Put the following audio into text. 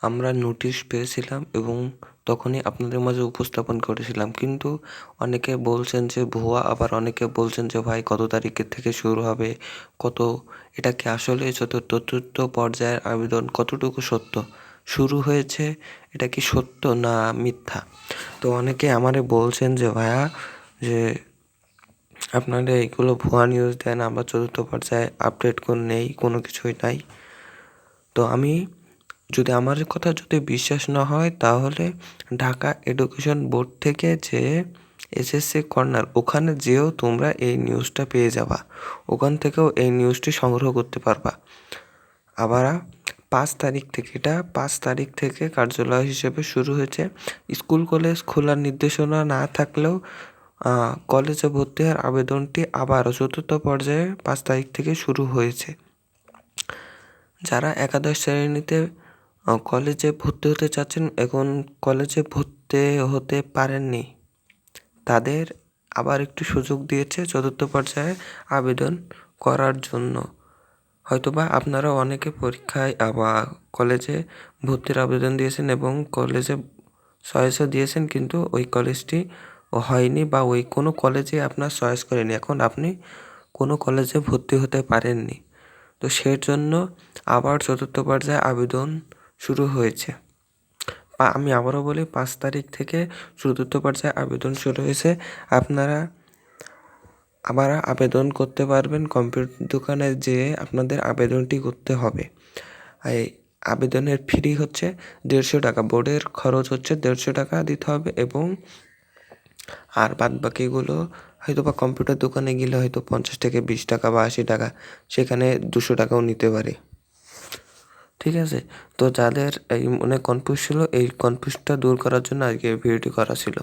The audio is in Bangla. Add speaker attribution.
Speaker 1: আমরা নোটিশ পেয়েছিলাম এবং তখনই আপনাদের মাঝে উপস্থাপন করেছিলাম। কিন্তু অনেকে বলছেন যে ভুয়া, আবার অনেকে বলছেন যে ভাই কত তারিখের থেকে শুরু হবে, কত এটা কি আসলে চতুর্থ পর্যায়ের আবেদন কতটুকু সত্য, শুরু হয়েছে, এটা কি সত্য না মিথ্যা? তো অনেকে আমারে বলছেন যে ভাইয়া যে আপনারা এইগুলো ভুয়া নিউজ দেন, আমরা চতুর্থ পর্যায়ে আপডেট নেই, কোনো কিছুই নাই। তো আমি যদি আমার কথা যদি বিশ্বাস না হয় তাহলে ঢাকা এডুকেশন বোর্ড থেকে যে এসএসসি কর্নার, ওখানে যেও তোমরা এই নিউজটা পেয়ে যাবা, ওখান থেকেও এই নিউজটি সংগ্রহ করতে পারবা। আবার 5 তারিখ থেকে, এটা 5 তারিখ থেকে কার্যালয় হিসেবে শুরু হয়েছে। স্কুল কলেজ খোলার নির্দেশনা না থাকলেও কলেজে ভর্তি হওয়ার আবেদনটি আবারও চতুর্থ পর্যায়ে 5 তারিখ থেকে শুরু হয়েছে। যারা একাদশ শ্রেণীতে কলেজে ভর্তি হতে চাচ্ছেন, এখন কলেজে ভর্তি হতে পারেননি, তাদের আবার একটু সুযোগ দিয়েছে চতুর্থ পর্যায়ে আবেদন করার জন্য। হয়তোবা আপনারা অনেকে পরীক্ষায় আবার কলেজে ভর্তির আবেদন দিয়েছেন এবং কলেজে চয়েসও দিয়েছেন, কিন্তু ওই কলেজটি হয়নি বা ওই কোনো কলেজে আপনার চয়েস করেনি, এখন আপনি কোনো কলেজে ভর্তি হতে পারেননি। তো সেই জন্য আবার চতুর্থ পর্যায়ে আবেদন শুরু হয়েছে। আমি আবারও বলি, 5 তারিখ থেকে চতুর্থ পর্যায়ে আবেদন শুরু হয়েছে। আপনারা আবার আবেদন করতে পারবেন। কম্পিউটার দোকানে যেয়ে আপনাদের আবেদনটি করতে হবে। এই আবেদনের ফি হচ্ছে 150 টাকা, বোর্ডের খরচ হচ্ছে 150 টাকা দিতে হবে, এবং আর বাদ বাকিগুলো হয়তো বা কম্পিউটার দোকানে গেলে হয়তো 50 থেকে 20 টাকা বা 80 টাকা, সেখানে 200 টাকাও নিতে পারে। ঠিক আছে? তো যাদের এই মনে কনফিউজ ছিল, এই কনফিউজটা দূর করার জন্য আজকে ভিডিওটি করা ছিল।